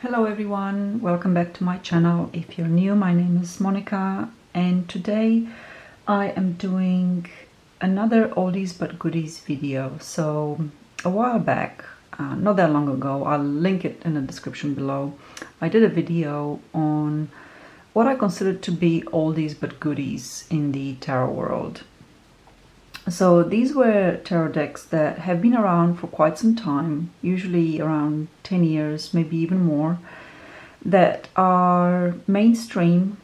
Hello everyone, welcome back to my channel. If you're new, my name is Monica and today I am doing another oldies but goodies video. So a while back, not that long ago, I'll link it in the description below, I did a video on what I consider to be oldies but goodies in the tarot world. So these were tarot decks that have been around for quite some time, usually around 10 years, maybe even more, that are mainstream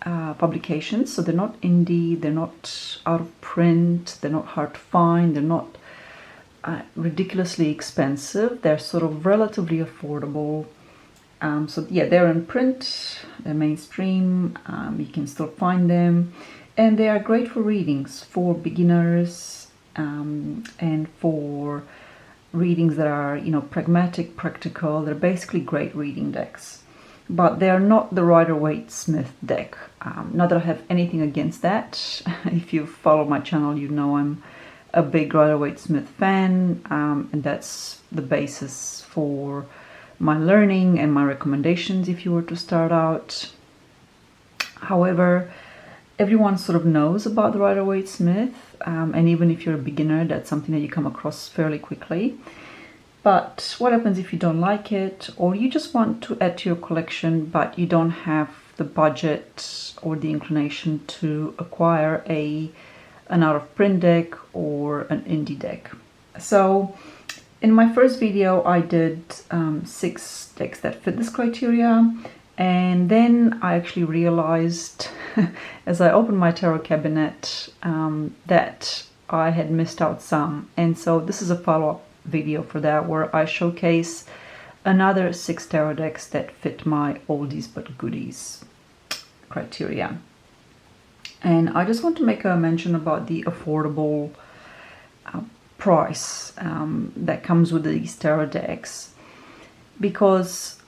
publications. So they're not indie, they're not out of print, they're not hard to find, they're not ridiculously expensive, they're sort of relatively affordable. So yeah, they're in print, they're mainstream, you can still find them. And they are great for readings, for beginners, and for readings that are, pragmatic, practical. They're basically great reading decks. But they are not the Rider-Waite-Smith deck. Not that I have anything against that. If you follow my channel, you know I'm a big Rider-Waite-Smith fan, and that's the basis for my learning and my recommendations if you were to start out. However, everyone sort of knows about the Rider-Waite-Smith, and even if you're a beginner, that's something that you come across fairly quickly. But what happens if you don't like it, or you just want to add to your collection, but you don't have the budget or the inclination to acquire an out-of-print deck or an indie deck? So in my first video, I did 6 decks that fit this criteria. And then I actually realized as I opened my tarot cabinet that I had missed out some. And so this is a follow-up video for that, where I showcase another 6 tarot decks that fit my oldies but goodies criteria. And I just want to make a mention about the affordable price that comes with these tarot decks, because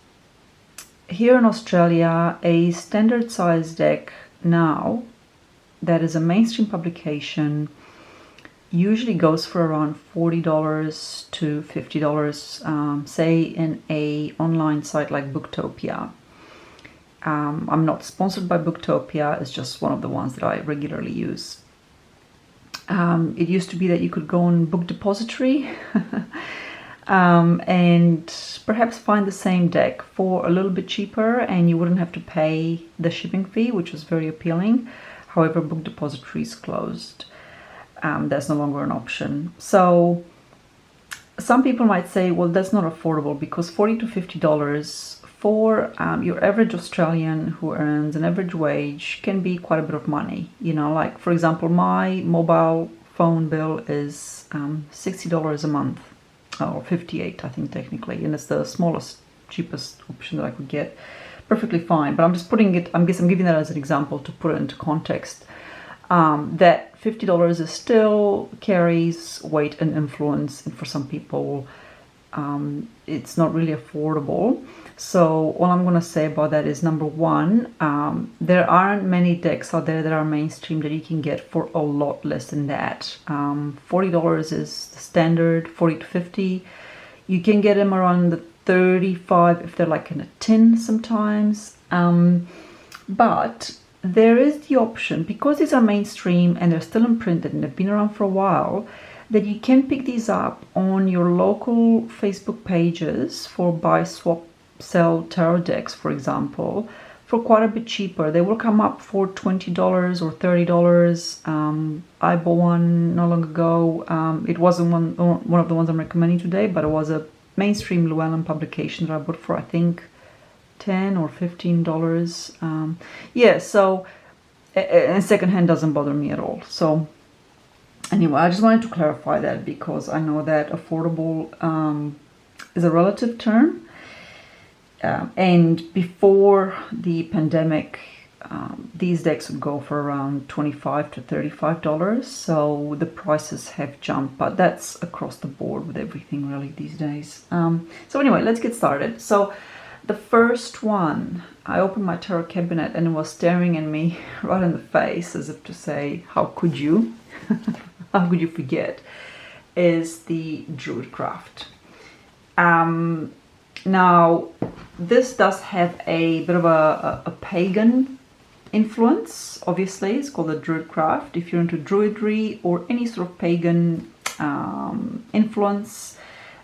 here in Australia, a standard size deck now that is a mainstream publication usually goes for around $40 to $50, say in a online site like Booktopia. I'm not sponsored by Booktopia, it's just one of the ones that I regularly use. It used to be that you could go on Book Depository and perhaps find the same deck for a little bit cheaper, and you wouldn't have to pay the shipping fee, which was very appealing. However, Book Depository is closed. That's no longer an option. So some people might say, well, that's not affordable, because $40 to $50 for your average Australian who earns an average wage can be quite a bit of money. Like, for example, my mobile phone bill is $60 a month. Or 58, I think, technically, and it's the smallest, cheapest option that I could get. Perfectly fine, but I'm just putting it, I'm giving that as an example to put it into context, that $50 is still carries weight and influence, and for some people it's not really affordable. So all I'm going to say about that is, number one, there aren't many decks out there that are mainstream that you can get for a lot less than that. $40 is the standard, 40 to 50. You can get them around the 35 if they're like in a tin sometimes. But there is the option, because these are mainstream and they're still imprinted and they've been around for a while, that you can pick these up on your local Facebook pages for buy, swap, sell tarot decks, for example, for quite a bit cheaper. They will come up for $20 or $30. I bought one not long ago. It wasn't one of the ones I'm recommending today, but it was a mainstream Llewellyn publication that I bought for, I think, $10 or $15. Yeah, so and secondhand doesn't bother me at all. So anyway, I just wanted to clarify that, because I know that affordable is a relative term. And before the pandemic, these decks would go for around $25 to $35. So the prices have jumped, but that's across the board with everything really these days. So anyway, let's get started. So the first one, I opened my tarot cabinet and it was staring at me right in the face, as if to say, how could you? How could you forget? Is the Druid Craft. Now, this does have a bit of a pagan influence, obviously. It's called the Druid Craft. If you're into druidry or any sort of pagan influence,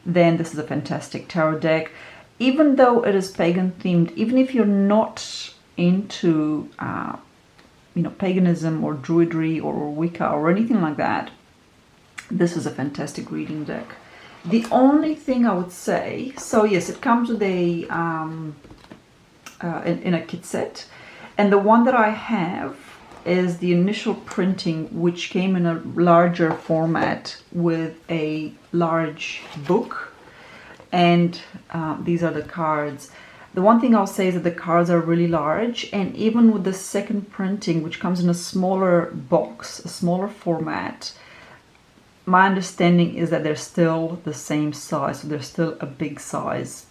then this is a fantastic tarot deck. Even though it is pagan themed, even if you're not into paganism or druidry or Wicca or anything like that, this is a fantastic reading deck. The only thing I would say, so yes, it comes with a in a kit set, and the one that I have is the initial printing, which came in a larger format with a large book, and these are the cards. The one thing I'll say is that the cards are really large, and even with the second printing, which comes in a smaller box, a smaller format, my understanding is that they're still the same size, so they're still a big size.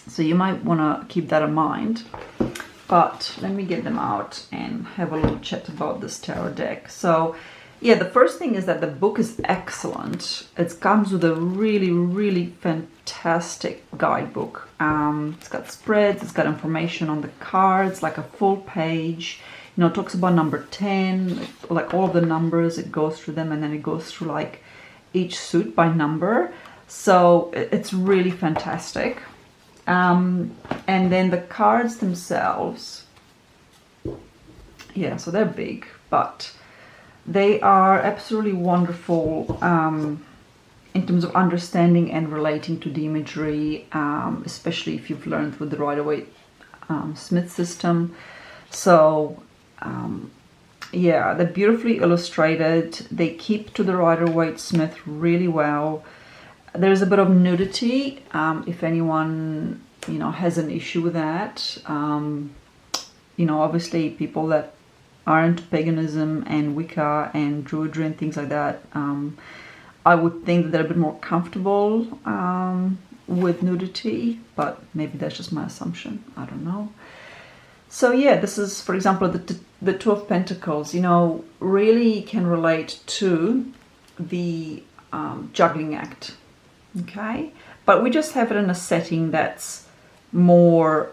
So you might want to keep that in mind. But let me get them out and have a little chat about this tarot deck. So yeah, the first thing is that the book is excellent. It comes with a really, really fantastic guidebook. It's got spreads, it's got information on the cards, like a full page. You know, it talks about number 10, like all of the numbers, it goes through them, and then it goes through like each suit by number. So it's really fantastic. And then the cards themselves, yeah, so they're big, but they are absolutely wonderful in terms of understanding and relating to the imagery, especially if you've learned with the Rider-Waite-Smith system. So yeah, they're beautifully illustrated. They keep to the Rider-Waite-Smith really well. There's a bit of nudity, if anyone, has an issue with that. Obviously people that are into paganism and Wicca and Druidry and things like that, I would think that they're a bit more comfortable with nudity, but maybe that's just my assumption. I don't know. So yeah, this is, for example, the Two of Pentacles, really can relate to the juggling act, okay? But we just have it in a setting that's more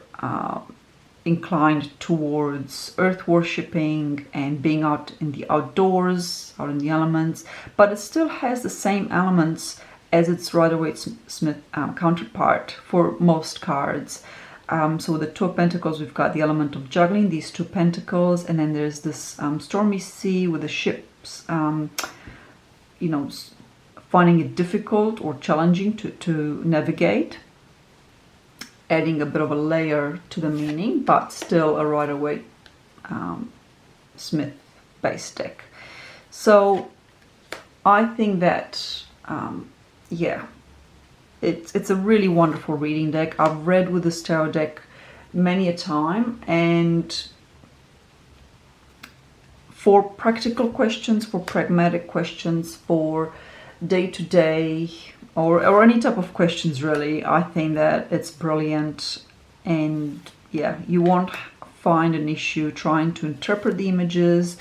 inclined towards earth worshipping and being out in the outdoors, out in the elements, but it still has the same elements as its Rider-Waite-Smith counterpart for most cards. So with the Two of Pentacles, we've got the element of juggling, these two pentacles, and then there's this stormy sea with the ships, finding it difficult or challenging to navigate, adding a bit of a layer to the meaning, but still a Rider-Waite-Smith based deck. So I think that, yeah, it's a really wonderful reading deck. I've read with this tarot deck many a time, and for practical questions, for pragmatic questions, for day-to-day, or any type of questions really, I think that it's brilliant. And yeah, you won't find an issue trying to interpret the images.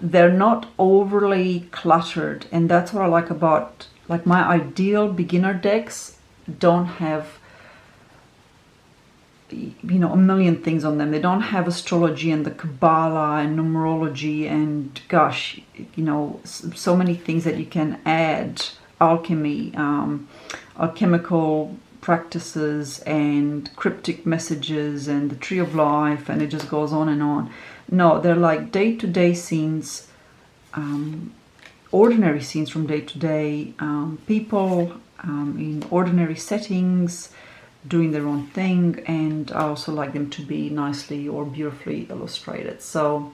They're not overly cluttered, and that's what I like about, like, my ideal beginner decks don't have a million things on them. They don't have astrology and the Kabbalah and numerology and gosh, so many things that you can add, alchemy, alchemical practices and cryptic messages and the Tree of Life, and it just goes on and on. No, they're like day-to-day scenes, ordinary scenes from day to day, people in ordinary settings doing their own thing, and I also like them to be nicely or beautifully illustrated. So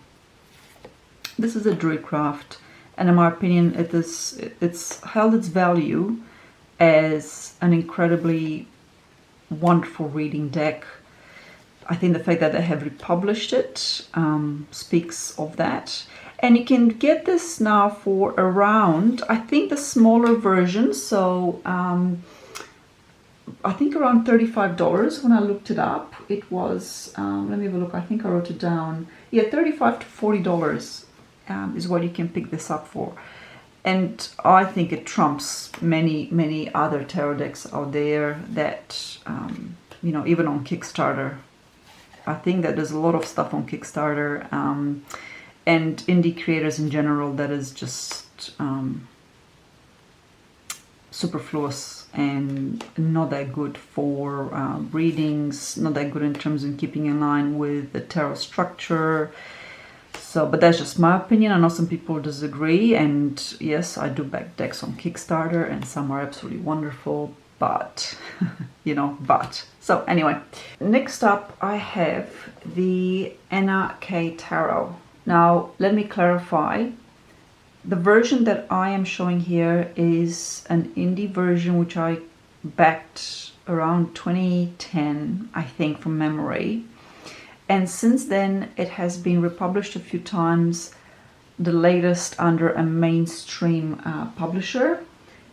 this is a Druid Craft, and in my opinion it's held its value as an incredibly wonderful reading deck. I think the fact that they have republished it speaks of that. And you can get this now for around, I think the smaller version, so I think around $35 when I looked it up. It was, let me have a look, I think I wrote it down. Yeah, $35 to $40 is what you can pick this up for. And I think it trumps many, many other tarot decks out there that you know, even on Kickstarter. I think that there's a lot of stuff on Kickstarter and indie creators in general that is just superfluous and not that good for readings, not that good in terms of keeping in line with the tarot structure. So, but that's just my opinion. I know some people disagree, and yes, I do back decks on Kickstarter and some are absolutely wonderful, but you know, but. So anyway, next up I have the Anna K Tarot. Now, let me clarify. The version that I am showing here is an indie version which I backed around 2010, I think, from memory. And since then it has been republished a few times, the latest under a mainstream publisher.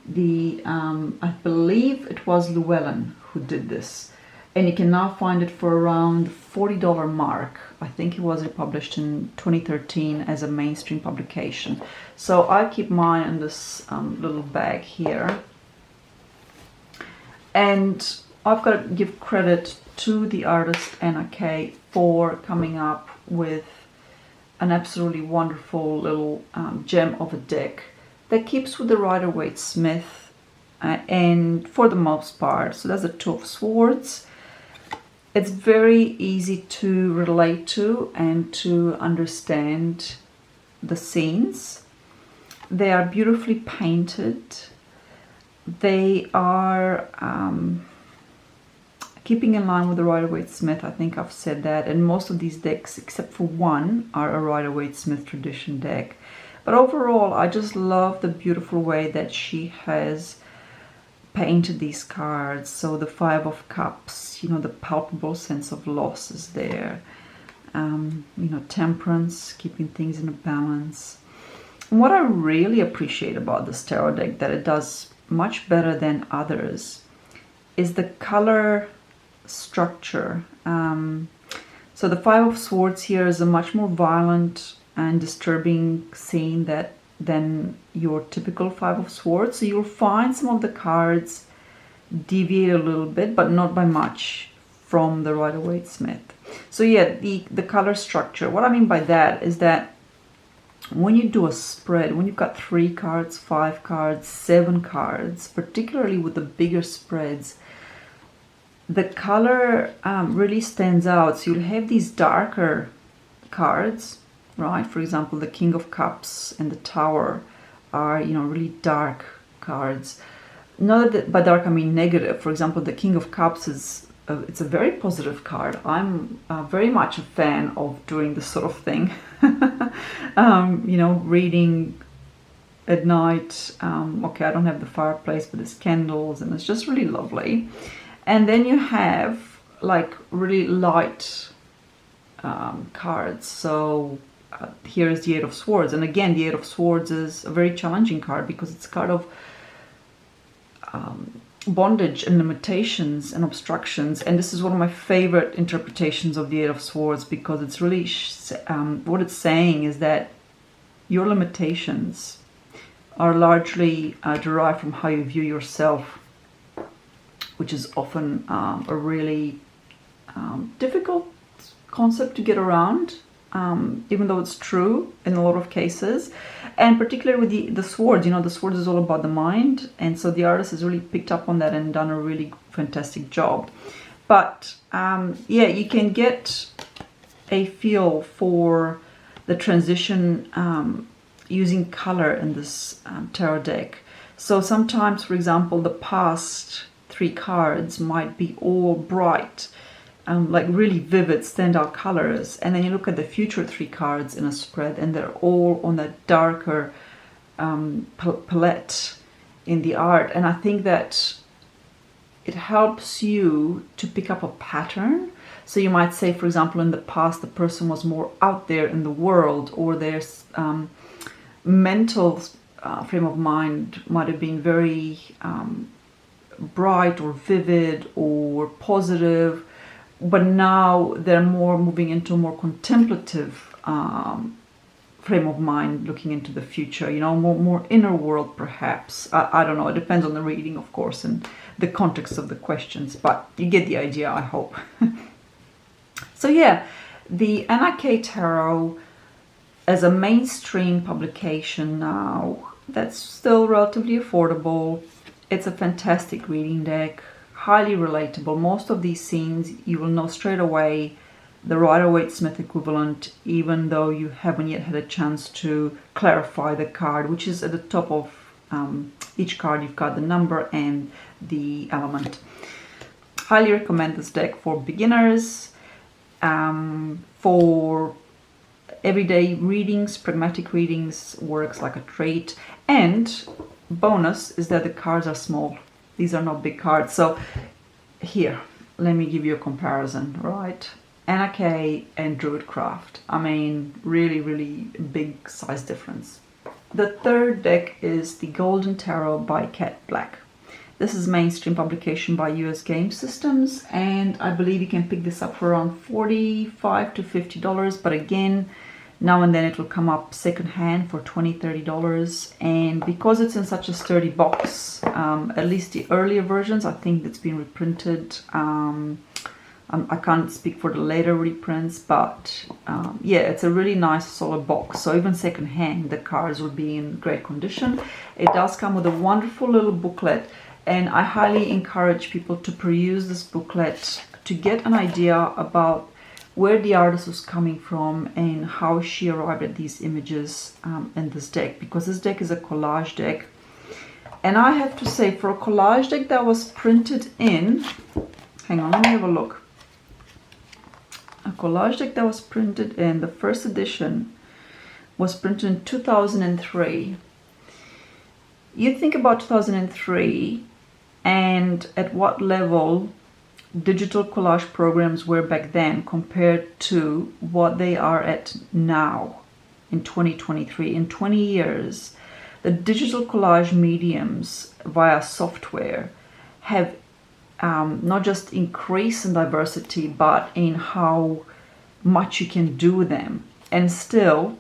I believe it was Llewellyn who did this. And you can now find it for around $40 mark. I think it was republished in 2013 as a mainstream publication. So I keep mine in this little bag here. And I've got to give credit to the artist Anna K for coming up with an absolutely wonderful little gem of a deck that keeps with the Rider-Waite-Smith and for the most part. So that's the Two of Swords. It's very easy to relate to and to understand the scenes. They are beautifully painted. They are keeping in line with the Rider-Waite-Smith. I think I've said that. And most of these decks, except for one, are a Rider-Waite-Smith tradition deck. But overall, I just love the beautiful way that she has painted these cards. So the Five of Cups, you know, the palpable sense of loss is there. You know, temperance, keeping things in a balance. And what I really appreciate about this tarot deck, that it does much better than others, is the color structure. So the Five of Swords here is a much more violent and disturbing scene than your typical Five of Swords. So you'll find some of the cards deviate a little bit, but not by much, from the Rider-Waite-Smith. So yeah, the color structure. What I mean by that is that when you do a spread, when you've got 3 cards, 5 cards, 7 cards, particularly with the bigger spreads, the color really stands out. So you'll have these darker cards, right? For example, the King of Cups and the Tower are, you know, really dark cards. Not that by dark I mean negative. For example, the King of Cups is it's a very positive card. I'm very much a fan of doing this sort of thing. You know, reading at night. Okay, I don't have the fireplace, but there's candles, and it's just really lovely. And then you have like really light cards. So here is the Eight of Swords, and again, the Eight of Swords is a very challenging card because it's a card of bondage and limitations and obstructions. And this is one of my favorite interpretations of the Eight of Swords, because it's really what it's saying is that your limitations are largely derived from how you view yourself, which is often a really difficult concept to get around, even though it's true in a lot of cases. And particularly with the swords, you know, the swords is all about the mind, and so the artist has really picked up on that and done a really fantastic job. But yeah, you can get a feel for the transition using color in this tarot deck. So sometimes, for example, the past 3 cards might be all bright, like really vivid standout colors, and then you look at the future 3 cards in a spread and they're all on that darker palette in the art. And I think that it helps you to pick up a pattern. So you might say, for example, in the past the person was more out there in the world, or their mental frame of mind might have been very bright or vivid or positive, but now they're more moving into a more contemplative frame of mind, looking into the future, you know, more inner world perhaps. I don't know, it depends on the reading, of course, and the context of the questions, but you get the idea, I hope. So yeah, the NRK Tarot as a mainstream publication now, that's still relatively affordable. It's a fantastic reading deck, highly relatable. Most of these scenes you will know straight away the Rider-Waite-Smith equivalent, even though you haven't yet had a chance to clarify the card, which is at the top of each card. You've got the number and the element. Highly recommend this deck for beginners, for everyday readings, pragmatic readings, works like a treat. And bonus is that the cards are small. These are not big cards. So here, let me give you a comparison, right? NRK and Druid Craft. I mean, really big size difference. The third deck is the Golden Tarot by Cat Black. This is mainstream publication by US Game Systems, and I believe you can pick this up for around $45 to $50, but again, now and then it will come up secondhand for $20, $30. And because it's in such a sturdy box, at least the earlier versions, I think that's been reprinted. I can't speak for the later reprints, but yeah, it's a really nice solid box. So even secondhand, the cards will be in great condition. It does come with a wonderful little booklet, and I highly encourage people to peruse this booklet to get an idea about where the artist was coming from and how she arrived at these images in this deck, because this deck is a collage deck. And I have to say, for a collage deck that was printed in, hang on, let me have a look. A collage deck that was printed in, the first edition was printed in 2003. You think about 2003 and at what level digital collage programs were back then compared to what they are at now in 2023. In 20 years, the digital collage mediums via software have not just increase in diversity, but in how much you can do with them. And still,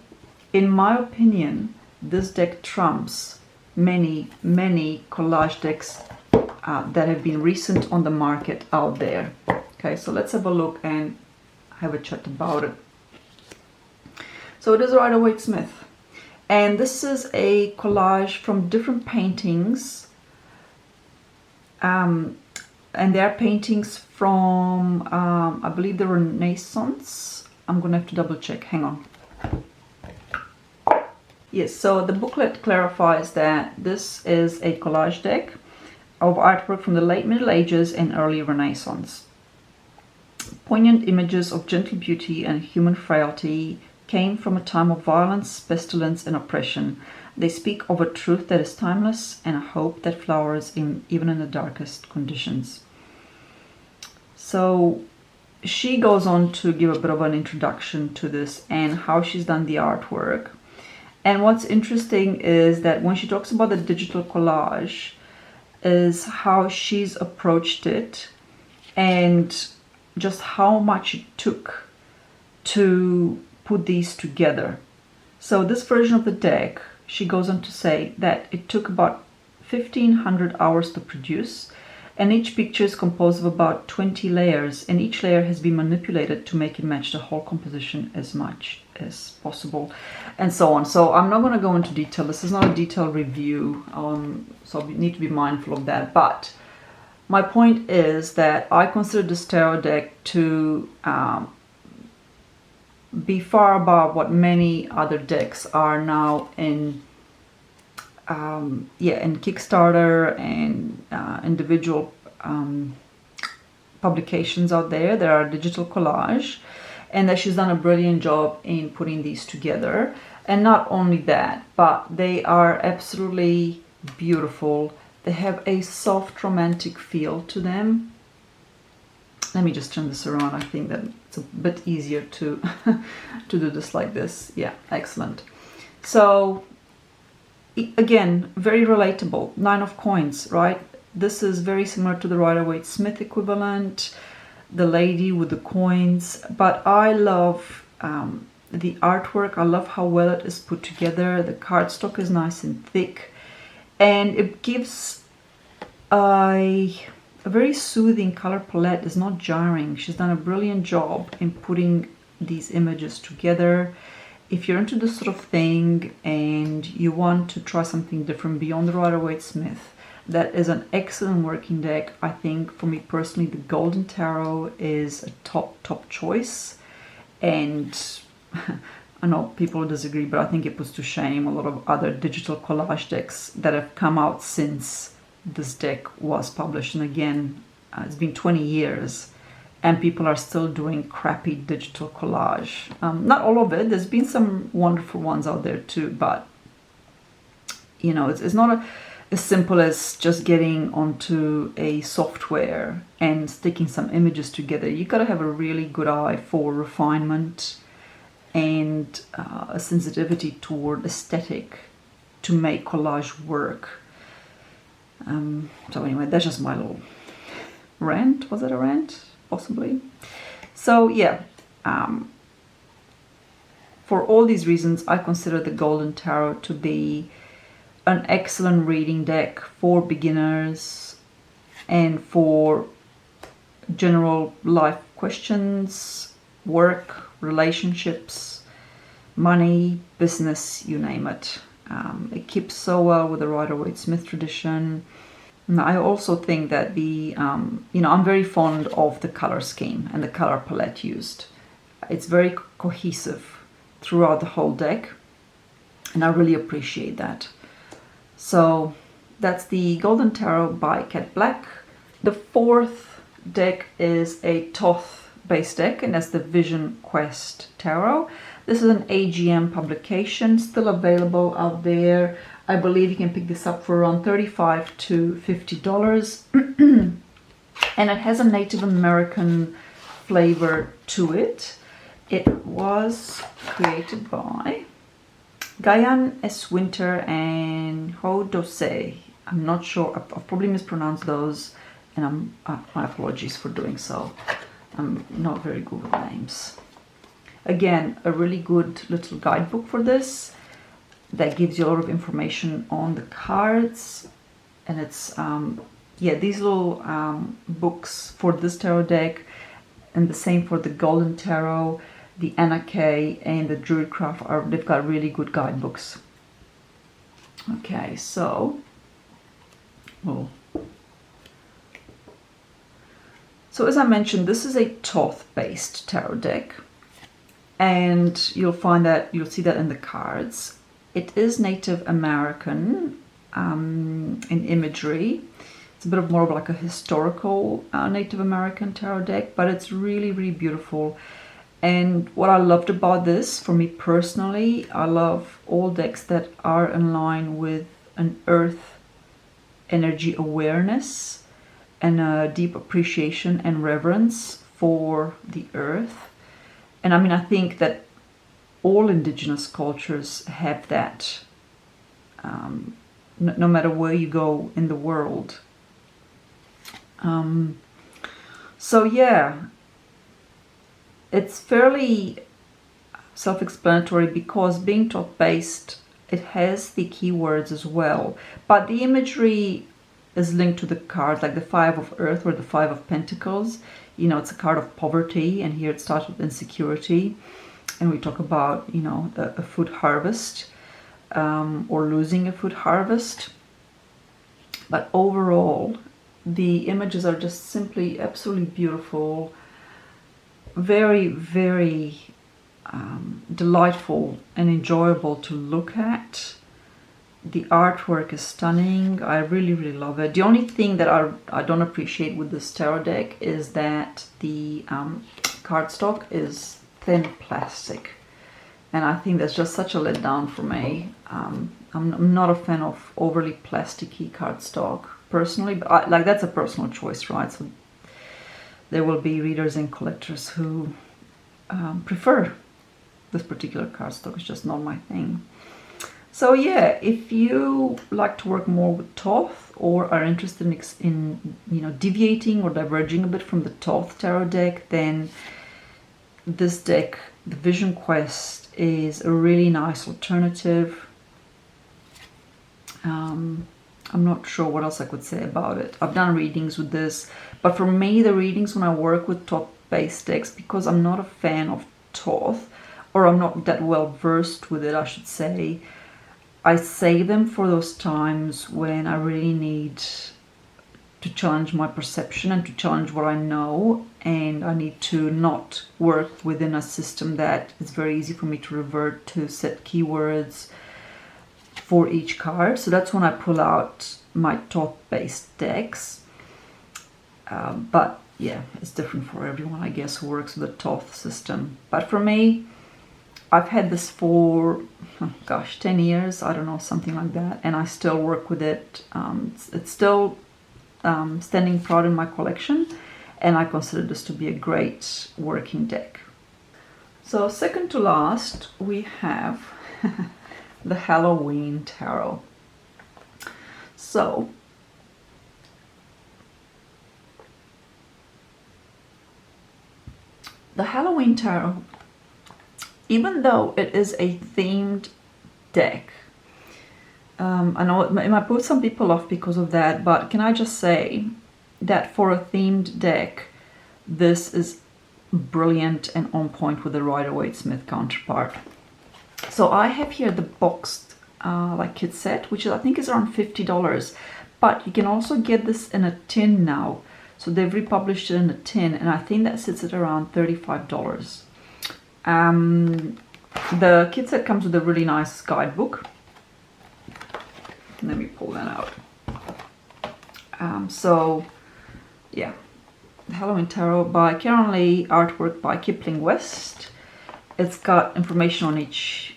in my opinion, this deck trumps many collage decks that have been recent on the market out there. Okay, so let's have a look and have a chat about it. So it is Rider-Waite-Smith, and this is a collage from different paintings. And they are paintings from, I believe, the Renaissance. I'm going to have to double check. Hang on. Yes, so the booklet clarifies that this is a collage deck of artwork from the late Middle Ages and early Renaissance. Poignant images of gentle beauty and human frailty came from a time of violence, pestilence, and oppression. They speak of a truth that is timeless and a hope that flowers even in the darkest conditions. So she goes on to give a bit of an introduction to this and how she's done the artwork. And what's interesting is that when she talks about the digital collage, is how she's approached it and just how much it took to put these together. So this version of the deck, she goes on to say that it took about 1,500 hours to produce, and each picture is composed of about 20 layers, and each layer has been manipulated to make it match the whole composition as much as possible, and so on. So I'm not going to go into detail. This is not a detailed review, so we need to be mindful of that. But my point is that I consider this tarot deck to be far above what many other decks are now in in Kickstarter and individual publications out there. There are digital collage, and that she's done a brilliant job in putting these together. And not only that, but they are absolutely beautiful. They have a soft romantic feel to them. Let me just turn this around. I think that it's a bit easier to to do this like this. Yeah, excellent. So again, very relatable. 9 of coins, right? This is very similar to the Rider-Waite-Smith equivalent, the lady with the coins. But I love the artwork. I love how well it is put together. The cardstock is nice and thick, and it gives a very soothing color palette. It's not jarring. She's done a brilliant job in putting these images together. If you're into this sort of thing and you want to try something different beyond the Rider-Waite-Smith, that is an excellent working deck. I think for me personally, the Golden Tarot is a top choice. And I know people disagree, but I think it puts to shame a lot of other digital collage decks that have come out since this deck was published. And again, it's been 20 years and people are still doing crappy digital collage. Not all of it. There's been some wonderful ones out there too, but you know, it's not as simple as just getting onto a software and sticking some images together. You got to have a really good eye for refinement and a sensitivity toward aesthetic to make collage work. So anyway, that's just my little rant. Was it a rant? Possibly. So yeah, for all these reasons, I consider the Golden Tarot to be an excellent reading deck for beginners and for general life questions, work, relationships, money, business, you name it. It keeps so well with the Rider-Waite-Smith tradition. And I also think that the, I'm very fond of the color scheme and the color palette used. It's very cohesive throughout the whole deck, and I really appreciate that. So that's the Golden Tarot by Cat Black. The fourth deck is a Thoth based deck, and that's the Vision Quest Tarot. This is an AGM publication, still available out there. I believe you can pick this up for around $35 to $50. And it has a Native American flavor to it. It was created by Guyan S. Winter and Ho Dose. I'm not sure, I've probably mispronounced those, and my apologies for doing so. I'm not very good with names. Again, a really good little guidebook for this that gives you a lot of information on the cards. And it's, these little books for this tarot deck, and the same for the Golden Tarot, the Anna Kay, and the Druid Craft, they've got really good guidebooks. Okay, so, so as I mentioned, this is a Thoth-based tarot deck, and you'll see that in the cards. It is Native American in imagery. It's a bit more of like a historical Native American tarot deck, but it's really, really beautiful. And what I loved about this, for me personally, I love all decks that are in line with an earth energy awareness and a deep appreciation and reverence for the earth. And I mean, I think that all indigenous cultures have that, no matter where you go in the world. So yeah, it's fairly self-explanatory because being Thoth-based, it has the keywords as well. But the imagery is linked to the cards, like the Five of Earth or the Five of Pentacles. You know, it's a card of poverty, and here it starts with insecurity. And we talk about, you know, a food harvest or losing a food harvest. But overall, the images are just simply absolutely beautiful. Very, very delightful and enjoyable to look at. The artwork is stunning. I really, really love it. The only thing that I don't appreciate with this tarot deck is that the cardstock is thin plastic, and I think that's just such a letdown for me. I'm not a fan of overly plasticky cardstock personally, but that's a personal choice, right? So there will be readers and collectors who prefer this particular cardstock. It's just not my thing. So yeah, if you like to work more with Thoth or are interested in deviating or diverging a bit from the Thoth tarot deck, then this deck The Vision Quest is a really nice alternative. I'm not sure what else I could say about it. I've done readings with this, but for me, the readings when I work with Thoth-based decks, because I'm not a fan of Thoth, or I'm not that well versed with it, I should say, I save them for those times when I really need to challenge my perception and to challenge what I know, and I need to not work within a system that is very easy for me to revert to set keywords for each card. So that's when I pull out my Thoth-based decks. But yeah, it's different for everyone, I guess, who works with the Thoth system. But for me, I've had this for, oh gosh, 10 years, I don't know, something like that, and I still work with it. It's still standing proud in my collection, and I consider this to be a great working deck. So second to last, we have the Halloween Tarot. So the Halloween Tarot, even though it is a themed deck, I know it might put some people off because of that, but can I just say that for a themed deck, this is brilliant and on point with the Rider-Waite-Smith counterpart. So I have here the boxed like kit set, which I think is around $50, but you can also get this in a tin now. So they've republished it in a tin, and I think that sits at around $35. The kit set comes with a really nice guidebook. Let me pull that out. So yeah, the Halloween Tarot by Karen Lee, artwork by Kipling West. It's got information on each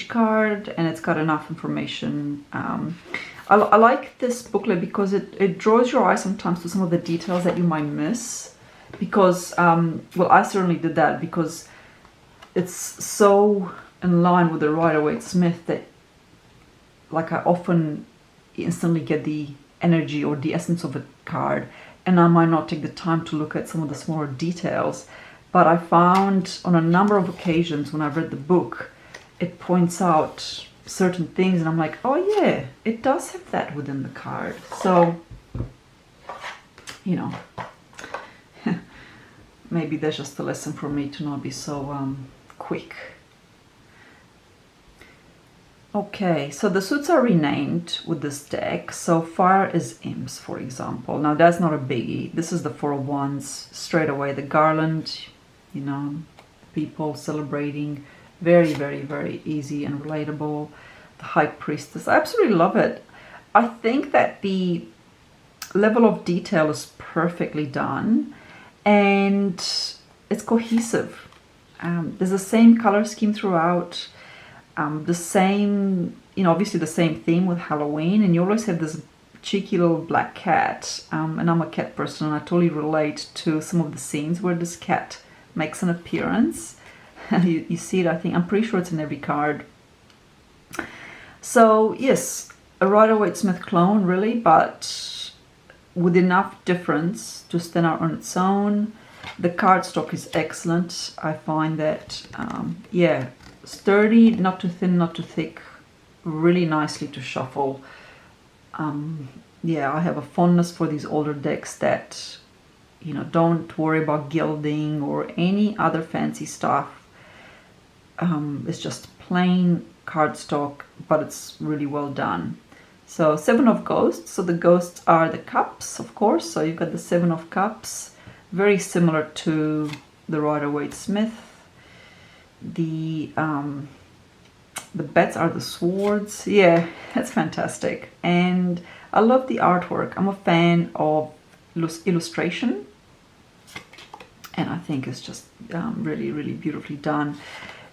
card, and it's got enough information. I like this booklet because it draws your eye sometimes to some of the details that you might miss, because well, I certainly did that, because it's so in line with the Rider-Waite-Smith that, like, I often instantly get the energy or the essence of a card, and I might not take the time to look at some of the smaller details. But I found on a number of occasions when I've read the book, it points out certain things, and I'm like, oh yeah, it does have that within the card. So, you know, maybe that's just a lesson for me to not be so quick. Okay, so the suits are renamed with this deck. So fire is imps, for example. Now that's not a biggie. This is the Four of Wands straight away. The garland, you know, people celebrating. Very, very, very easy and relatable. The High Priestess, I absolutely love it. I think that the level of detail is perfectly done, and it's cohesive. There's the same color scheme throughout. The same, you know, obviously the same theme with Halloween, and you always have this cheeky little black cat. And I'm a cat person, and I totally relate to some of the scenes where this cat makes an appearance. You see it, I think, I'm pretty sure it's in every card. So yes, a Rider-Waite-Smith clone, really, but with enough difference to stand out on its own. The cardstock is excellent. I find that, yeah, sturdy, not too thin, not too thick, really nicely to shuffle. Yeah, I have a fondness for these older decks that, you know, don't worry about gilding or any other fancy stuff. It's just plain cardstock, but it's really well done. So Seven of Ghosts. So the ghosts are the cups, of course. So you've got the Seven of Cups, very similar to the Rider-Waite-Smith. The bats are the swords. Yeah, that's fantastic. And I love the artwork. I'm a fan of illustration, and I think it's just really, really beautifully done.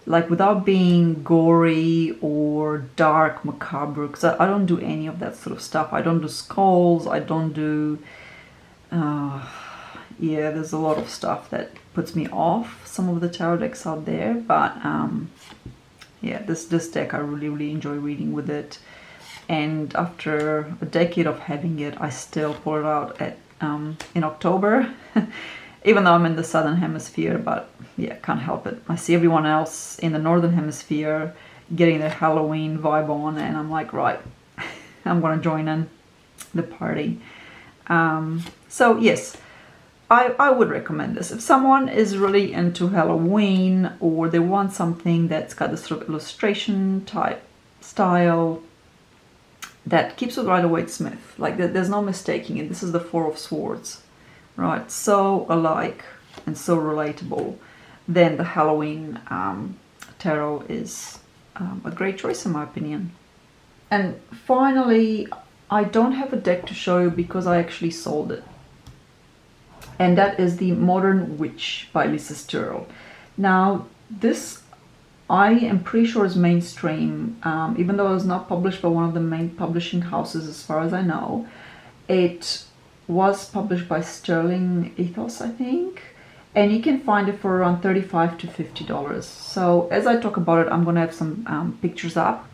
Like, without being gory or dark, macabre, because I don't do any of that sort of stuff. I don't do skulls. I don't do... yeah, there's a lot of stuff that puts me off some of the tarot decks out there. But yeah, this deck, I really, really enjoy reading with it. And after a decade of having it, I still pull it out at in October. even though I'm in the southern hemisphere, but yeah, can't help it. I see everyone else in the northern hemisphere getting their Halloween vibe on, and I'm like, right, I'm gonna join in the party. So yes, I would recommend this. If someone is really into Halloween, or they want something that's got this sort of illustration type style that keeps with Rider-Waite-Smith, like there's no mistaking it. This is the Four of Swords, right? So alike and so relatable. Then the Halloween tarot is a great choice in my opinion. And finally, I don't have a deck to show you because I actually sold it. And that is the Modern Witch by Lisa Sturl. Now, this I am pretty sure is mainstream, even though it was not published by one of the main publishing houses as far as I know. It was published by Sterling Ethos, I think, and you can find it for around $35 to $50. So as I talk about it, I'm going to have some pictures up,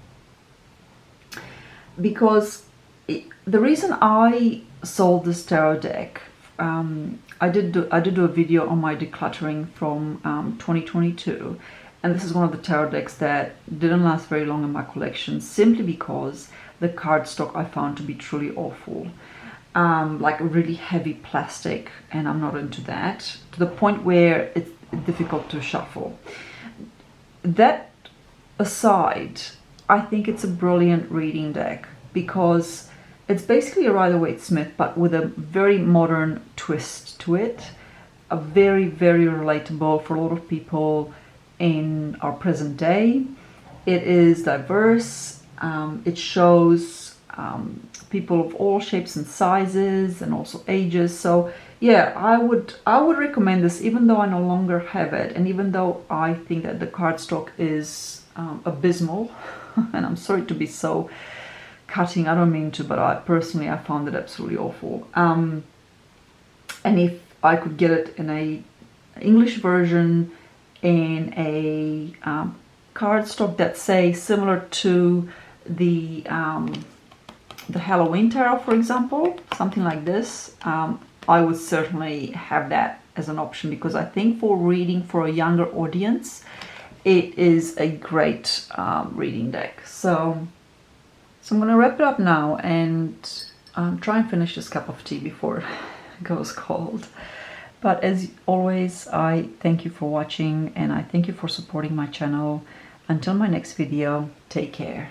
because the reason I sold this tarot deck, I did do a video on my decluttering from 2022, and this is one of the tarot decks that didn't last very long in my collection, simply because the cardstock I found to be truly awful. Like a really heavy plastic, and I'm not into that, to the point where it's difficult to shuffle. That aside, I think it's a brilliant reading deck, because it's basically a Rider-Waite-Smith, but with a very modern twist to it. A very, very relatable for a lot of people in our present day. It is diverse. It shows people of all shapes and sizes, and also ages. So yeah, I would recommend this, even though I no longer have it, and even though I think that the cardstock is abysmal. And I'm sorry to be so cutting, I don't mean to, but I found it absolutely awful. And if I could get it in a English version, in a cardstock that's, say, similar to the Halloween tarot, for example, something like this, I would certainly have that as an option, because I think for reading for a younger audience, it is a great reading deck. So I'm going to wrap it up now and try and finish this cup of tea before it goes cold. But as always, I thank you for watching, and I thank you for supporting my channel. Until my next video, take care.